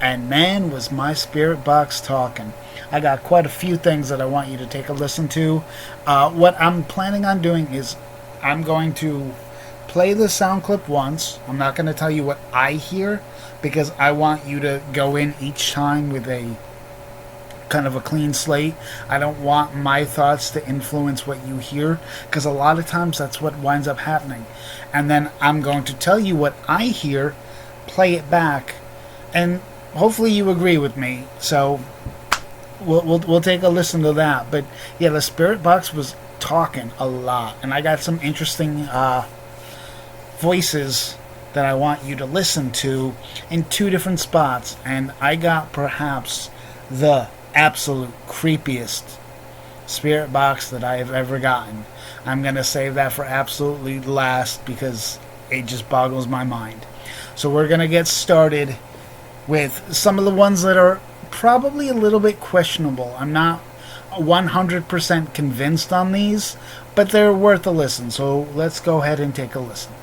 And man, was my spirit box talking. I got quite a few things that I want you to take a listen to. What I'm planning on doing is I'm going to play the sound clip once. I'm not going to tell you what I hear because I want you to go in each time with a kind of a clean slate. I don't want my thoughts to influence what you hear because a lot of times that's what winds up happening. And then I'm going to tell you what I hear, play it back, and hopefully you agree with me. So we'll take a listen to that. But yeah, the spirit box was talking a lot, and I got some interesting voices that I want you to listen to in two different spots. And I got perhaps the absolute creepiest spirit box that I have ever gotten. I'm going to save that for absolutely last because it just boggles my mind. So we're going to get started with some of the ones that are probably a little bit questionable. I'm not 100% convinced on these, but they're worth a listen. So let's go ahead and take a listen.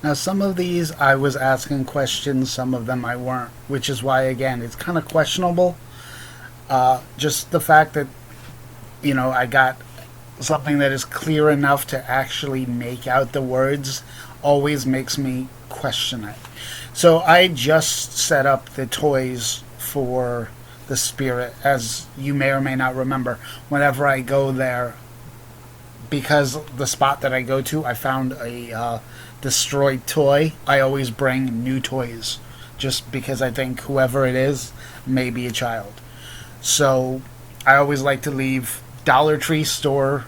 Now, some of these I was asking questions, some of them I weren't, which is why, again, it's kind of questionable. Just the fact that, I got something that is clear enough to actually make out the words always makes me question it. So I just set up the toys for the spirit, as you may or may not remember. Whenever I go there, because the spot that I go to, I found a destroyed toy, I always bring new toys, just because I think whoever it is may be a child. So I always like to leave Dollar Tree store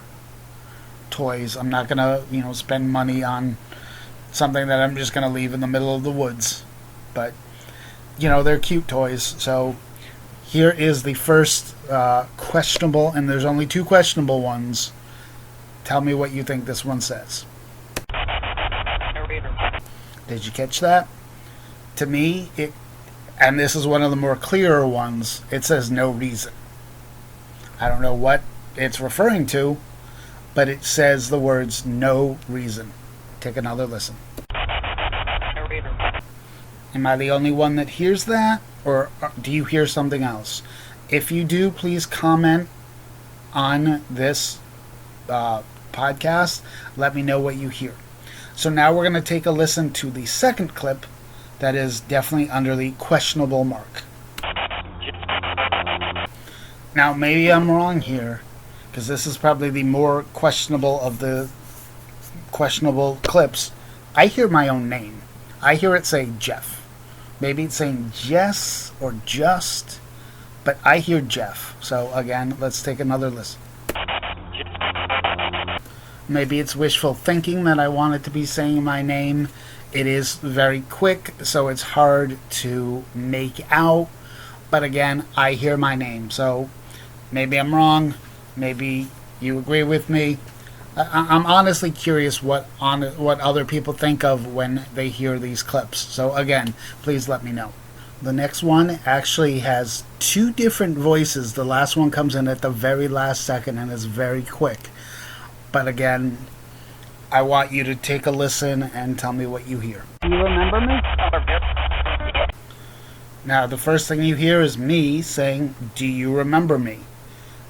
toys. I'm not gonna, spend money on something that I'm just gonna leave in the middle of the woods. But they're cute toys. So here is the first questionable, and there's only two questionable ones. Tell me what you think this one says. Did you catch that? To me, and this is one of the more clearer ones, it says no reason. I don't know what it's referring to, but it says the words no reason. Take another listen. Am I the only one that hears that, or do you hear something else? If you do, please comment on this podcast. Let me know what you hear. So now we're going to take a listen to the second clip that is definitely under the questionable mark. Now, maybe I'm wrong here, because this is probably the more questionable of the questionable clips. I hear my own name. I hear it say Jeff. Maybe it's saying Jess or Just, but I hear Jeff. So again, let's take another listen. Maybe it's wishful thinking that I want it to be saying my name. It is very quick, so it's hard to make out. But again, I hear my name. So maybe I'm wrong. Maybe you agree with me. I'm honestly curious what other people think of when they hear these clips. So again, please let me know. The next one actually has two different voices. The last one comes in at the very last second and is very quick. But again, I want you to take a listen and tell me what you hear. Do you remember me? Now, the first thing you hear is me saying, "Do you remember me?"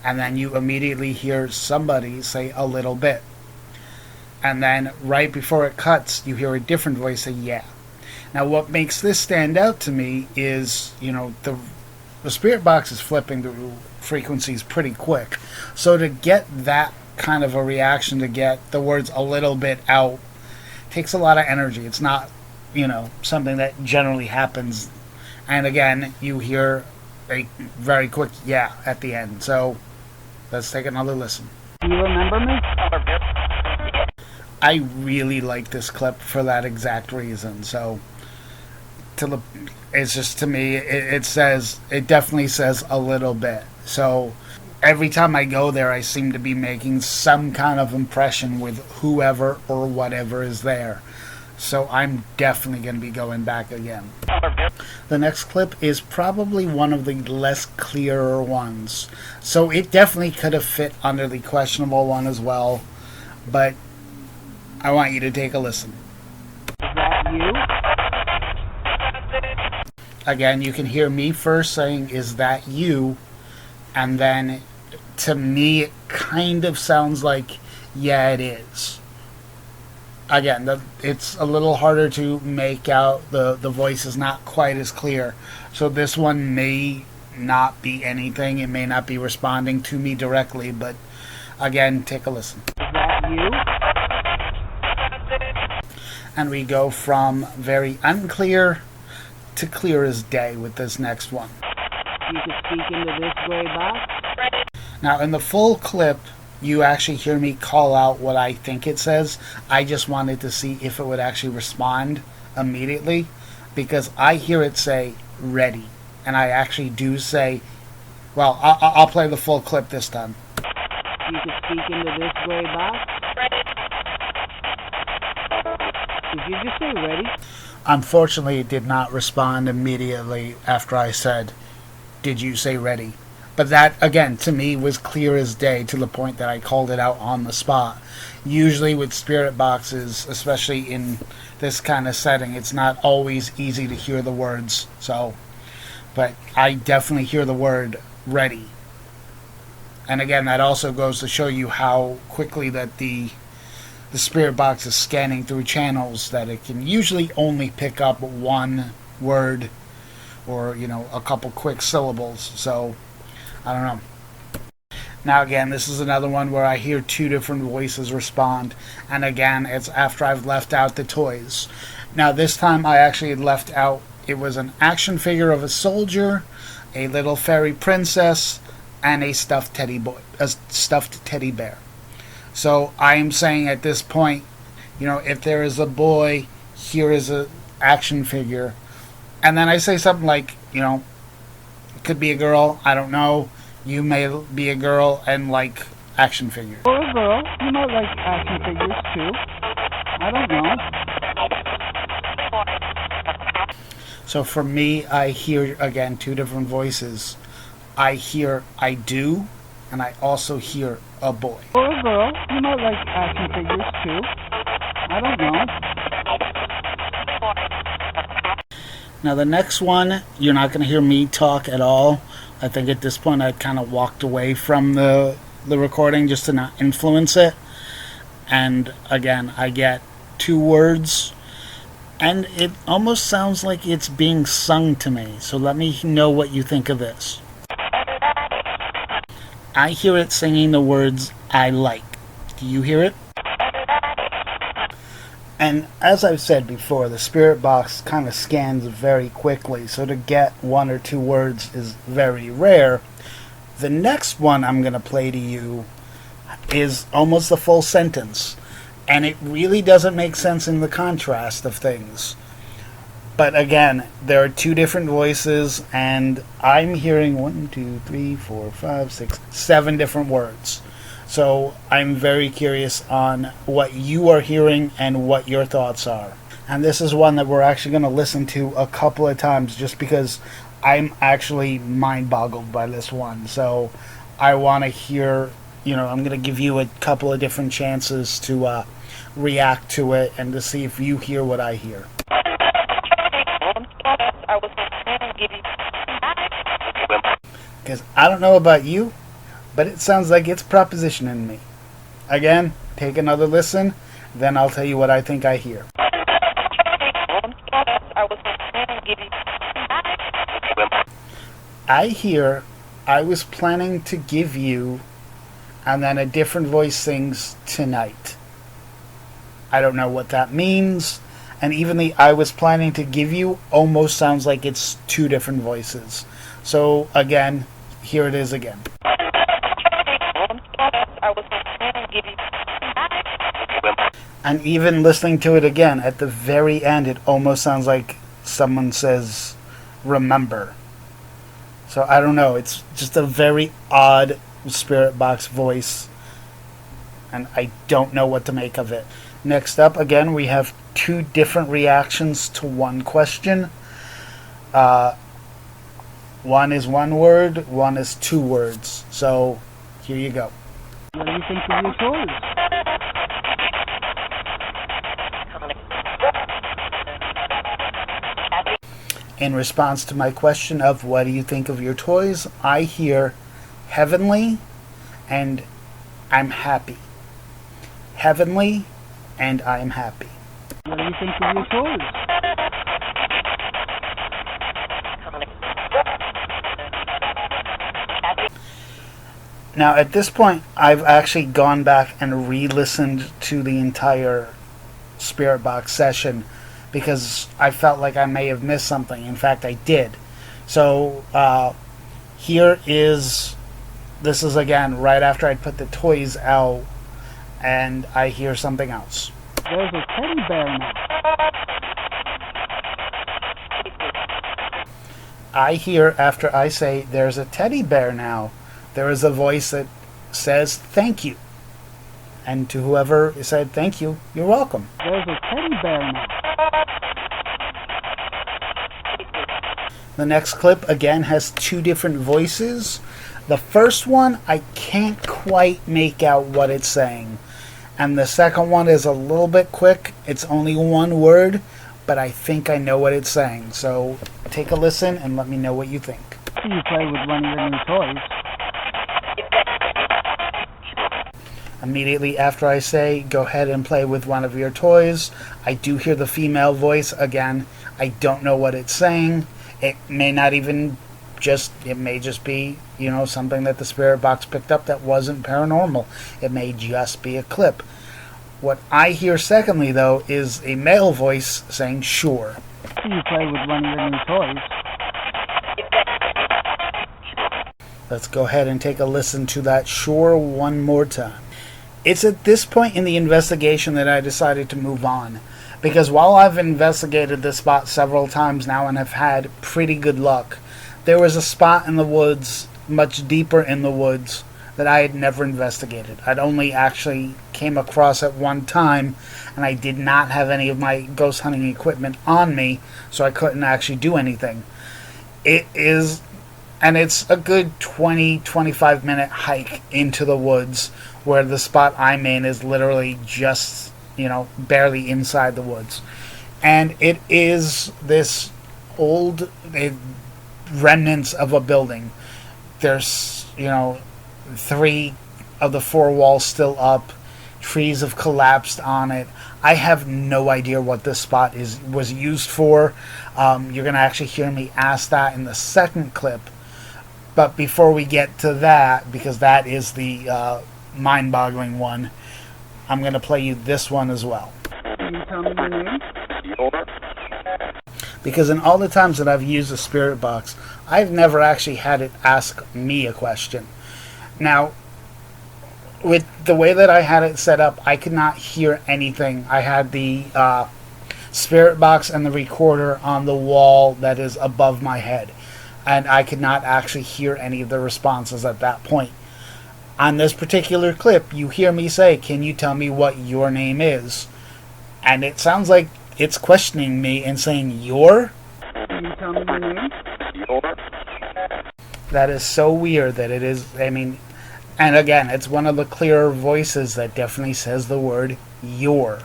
And then you immediately hear somebody say a little bit. And then right before it cuts, you hear a different voice say, "Yeah." Now, what makes this stand out to me is, the spirit box is flipping through frequencies pretty quick. So to get that kind of a reaction, to get the words a little bit out, takes a lot of energy. It's not, something that generally happens. And again, you hear a very quick "yeah" at the end. So let's take another listen. Do you remember me? I really like this clip for that exact reason. So it's just, to me, it definitely says a little bit. So every time I go there, I seem to be making some kind of impression with whoever or whatever is there. So I'm definitely going to be going back again. The next clip is probably one of the less clearer ones. So it definitely could have fit under the questionable one as well. But I want you to take a listen. Is that you? Again, you can hear me first saying, "Is that you?" And then to me, it kind of sounds like, "Yeah, it is." Again, it's a little harder to make out. The voice is not quite as clear. So this one may not be anything. It may not be responding to me directly, but again, take a listen. Is that you? And we go from very unclear to clear as day with this next one. You can speak into this gray box. Now, in the full clip, you actually hear me call out what I think it says. I just wanted to see if it would actually respond immediately, because I hear it say, "ready." And I actually do say, well, I'll play the full clip this time. You can speak into this gray box. Did you just say ready? Unfortunately, it did not respond immediately after I said, "Did you say ready?" But that, again, to me was clear as day, to the point that I called it out on the spot. Usually with spirit boxes, especially in this kind of setting, it's not always easy to hear the words. So, but I definitely hear the word ready. And again, that also goes to show you how quickly that the spirit box is scanning through channels, that it can usually only pick up one word or, a couple quick syllables. So, I don't know. Now again, this is another one where I hear two different voices respond. And again, it's after I've left out the toys. Now this time I actually had left out, it was an action figure of a soldier, a little fairy princess, and a stuffed teddy bear. So I am saying at this point, if there is a boy, here is a action figure. And then I say something like, it could be a girl, I don't know. You may be a girl and like action figures. Or a girl. You might like action figures too. I don't know. So for me, I hear, again, two different voices. I hear "I do," and I also hear "a boy." Or a girl. You might like action figures too. I don't know. Now the next one, you're not going to hear me talk at all. I think at this point I kind of walked away from the recording just to not influence it. And again, I get two words, and it almost sounds like it's being sung to me. So let me know what you think of this. I hear it singing the words "I like." Do you hear it? And as I've said before, the spirit box kind of scans very quickly, so to get one or two words is very rare. The next one I'm going to play to you is almost a full sentence, and it really doesn't make sense in the contrast of things. But again, there are two different voices, and I'm hearing 7 different words. So I'm very curious on what you are hearing and what your thoughts are. And this is one that we're actually going to listen to a couple of times, just because I'm actually mind-boggled by this one. So I want to hear, I'm going to give you a couple of different chances to react to it and to see if you hear what I hear. Because I don't know about you, but it sounds like it's propositioning me. Again, take another listen, then I'll tell you what I think I hear. I hear, "I was planning to give you," and then a different voice sings "tonight." I don't know what that means, and even the "I was planning to give you" almost sounds like it's two different voices. So again, here it is again. And even listening to it again, at the very end, it almost sounds like someone says, "remember." So I don't know, it's just a very odd spirit box voice, and I don't know what to make of it. Next up, again, we have two different reactions to one question. One is one word, one is two words. So here you go. What do you think of your toys? In response to my question of what do you think of your toys, I hear heavenly and I'm happy. Heavenly and I'm happy. What do you think of your toys? Now, at this point, I've actually gone back and re-listened to the entire Spirit Box session because I felt like I may have missed something. In fact, I did. So, this is again right after I'd put the toys out, and I hear something else. There's a teddy bear now. I hear after I say, there's a teddy bear now, there is a voice that says, thank you. And to whoever said thank you, you're welcome. There's a teddy bear now. The next clip, again, has two different voices. The first one, I can't quite make out what it's saying. And the second one is a little bit quick. It's only one word, but I think I know what it's saying. So take a listen and let me know what you think. You play with one of your new toys. Immediately after I say, go ahead and play with one of your toys, I do hear the female voice again. I don't know what it's saying. It may not even it may just be, something that the Spirit Box picked up that wasn't paranormal. It may just be a clip. What I hear secondly, though, is a male voice saying, sure. You play with one of your new toys. Let's go ahead and take a listen to that sure one more time. It's at this point in the investigation that I decided to move on. Because while I've investigated this spot several times now and have had pretty good luck, there was a spot in the woods, much deeper in the woods, that I had never investigated. I'd only actually came across at one time, and I did not have any of my ghost hunting equipment on me, so I couldn't actually do anything. It's a good 20-25 minute hike into the woods, where the spot I'm in is literally just, barely inside the woods. And it is this old remnants of a building. There's, 3 of the 4 walls still up. Trees have collapsed on it. I have no idea what this spot was used for. You're going to actually hear me ask that in the second clip. But before we get to that, because that is the mind-boggling one, I'm going to play you this one as well. Can you tell me your name? Because in all the times that I've used a Spirit Box, I've never actually had it ask me a question. Now, with the way that I had it set up, I could not hear anything. I had the Spirit Box and the recorder on the wall that is above my head, and I could not actually hear any of the responses at that point. On this particular clip, you hear me say, can you tell me what your name is? And it sounds like it's questioning me and saying, your? Can you tell me your name? That is so weird that it is, and again, it's one of the clearer voices that definitely says the word your.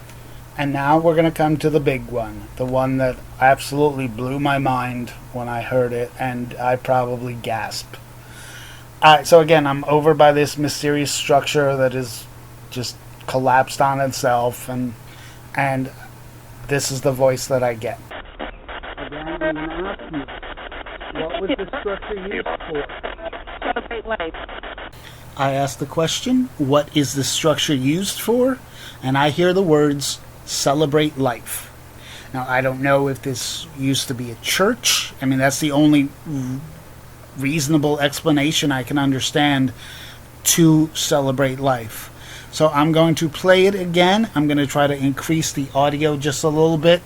And now we're going to come to the big one. The one that absolutely blew my mind when I heard it, and I probably gasped. Alright, so again, I'm over by this mysterious structure that is just collapsed on itself, and this is the voice that I get. Again, I'm going to ask you, what was the structure used for? Celebrate life. I ask the question, what is the structure used for? And I hear the words, celebrate life. Now, I don't know if this used to be a church. That's the only reasonable explanation I can understand to celebrate life. So I'm going to play it again. I'm going to try to increase the audio just a little bit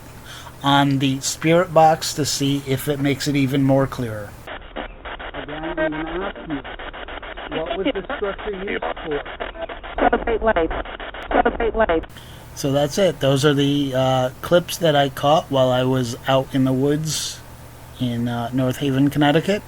on the Spirit Box to see if it makes it even more clearer. Again, I'm going to ask you, what was the structure used for? Celebrate life. Celebrate life. So that's it. Those are the clips that I caught while I was out in the woods in North Haven, Connecticut.